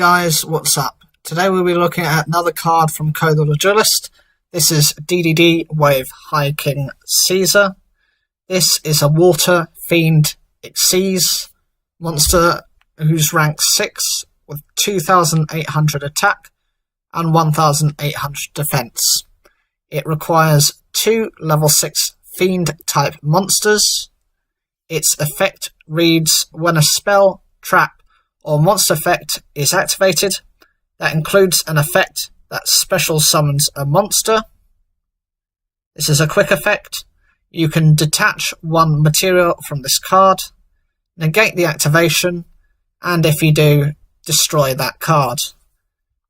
Hey guys, what's up? Today we'll be looking at another card from Code of the Duelist. This is DDD with High King Caesar. This is a Water Fiend Xyz monster who's rank 6 with 2,800 attack and 1,800 defense. It requires 2 level 6 Fiend type monsters. Its effect reads when a spell, trap, or monster effect is activated. That includes an effect that special summons a monster. This is a quick effect. You can detach one material from this card, negate the activation, and if you do, destroy that card.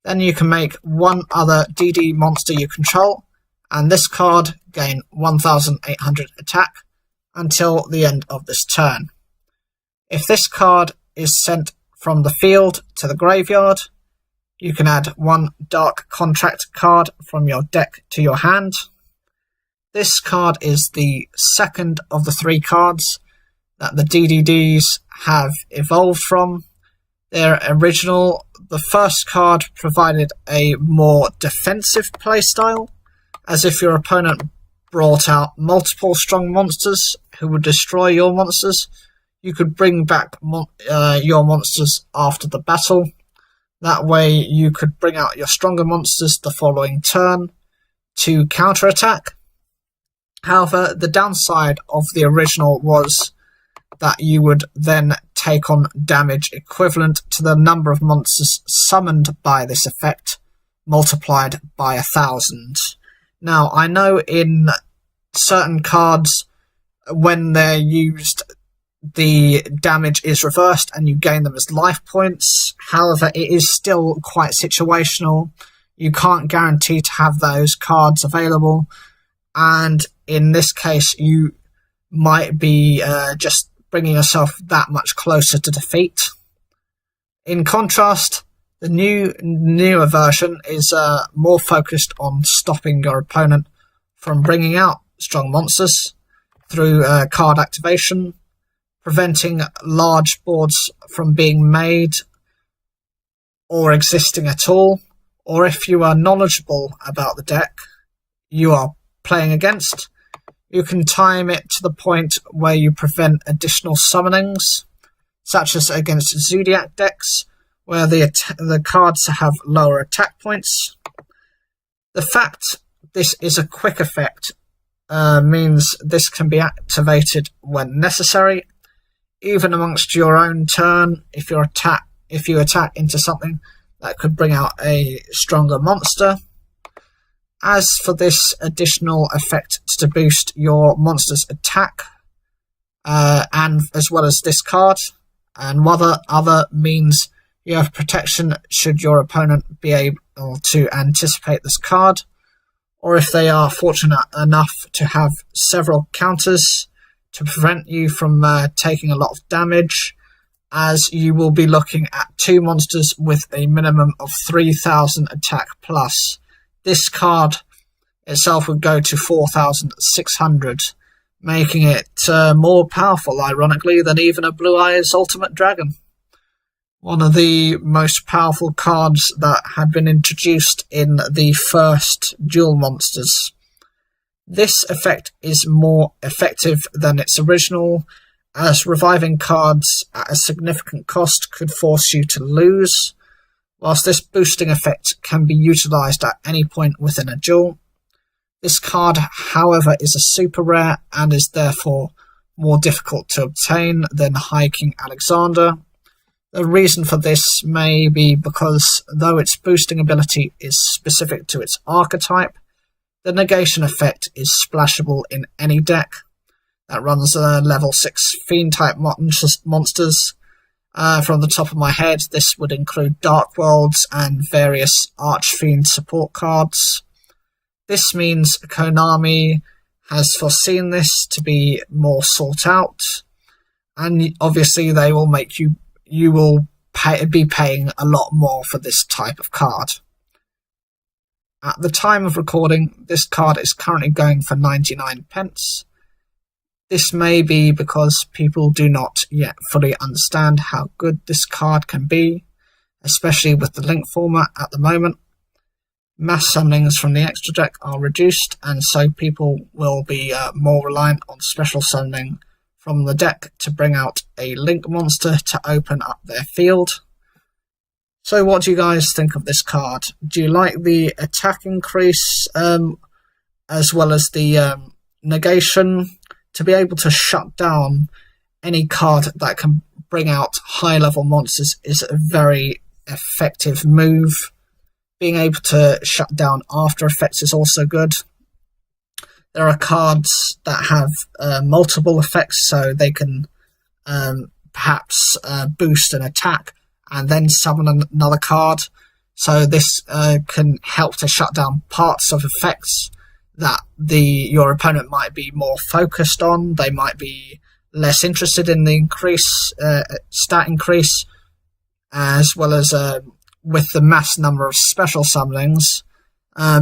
Then you can make one other DD monster you control, and this card gain 1,800 attack until the end of this turn. If this card is sent from the field to the graveyard, you can add one Dark Contract card from your deck to your hand. This card is the second of the 3 cards that the DDDs have evolved from. Their original, the first card provided a more defensive playstyle, as if your opponent brought out multiple strong monsters who would destroy your monsters, you could bring back your monsters after the battle. That way you could bring out your stronger monsters the following turn to counterattack. However, the downside of the original was that you would then take on damage equivalent to the number of monsters summoned by this effect, multiplied by 1,000. Now, I know in certain cards, when they're used, the damage is reversed and you gain them as life points. However, it is still quite situational. You can't guarantee to have those cards available, and in this case you might be just bringing yourself that much closer to defeat. In contrast, the newer version is more focused on stopping your opponent from bringing out strong monsters through card activation, preventing large boards from being made or existing at all, or if you are knowledgeable about the deck you are playing against, you can time it to the point where you prevent additional summonings, such as against Zodiac decks, where the cards have lower attack points. The fact this is a quick effect means this can be activated when necessary, even amongst your own turn, if you attack into something that could bring out a stronger monster. As for this additional effect to boost your monster's attack, and as well as this card, and other means you have protection should your opponent be able to anticipate this card, or if they are fortunate enough to have several counters to prevent you from taking a lot of damage, as you will be looking at 2 monsters with a minimum of 3,000 attack plus. This card itself would go to 4,600, making it more powerful, ironically, than even a Blue Eyes Ultimate Dragon. One of the most powerful cards that had been introduced in the first duel monsters. This effect is more effective than its original, as reviving cards at a significant cost could force you to lose, whilst this boosting effect can be utilised at any point within a duel. This card, however, is a super rare and is therefore more difficult to obtain than High King Alexander. The reason for this may be because, though its boosting ability is specific to its archetype, the negation effect is splashable in any deck that runs level 6 Fiend type monsters. From the top of my head, this would include Dark Worlds and various Archfiend support cards. This means Konami has foreseen this to be more sought out, and obviously they will make you will be paying a lot more for this type of card. At the time of recording, this card is currently going for 99 pence. This may be because people do not yet fully understand how good this card can be, especially with the link format at the moment. Mass summonings from the extra deck are reduced, and so people will be more reliant on special summoning from the deck to bring out a link monster to open up their field. So what do you guys think of this card? Do you like the attack increase as well as the negation? To be able to shut down any card that can bring out high level monsters is a very effective move. Being able to shut down after effects is also good. There are cards that have multiple effects, so they can perhaps boost an attack and then summon another card. So this can help to shut down parts of effects that your opponent might be more focused on. They might be less interested in the stat increase, as well as with the mass number of special summonings,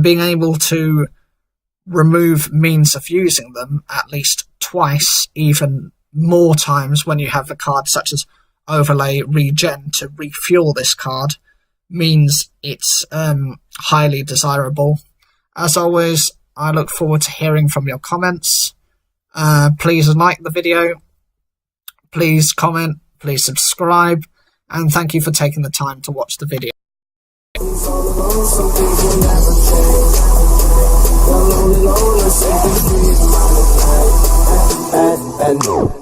being able to remove means of using them at least twice, even more times when you have a card such as Overlay Regen to refuel this card, means it's highly desirable. As always, I look forward to hearing from your comments. Please like the video, please comment, please subscribe, and thank you for taking the time to watch the video. And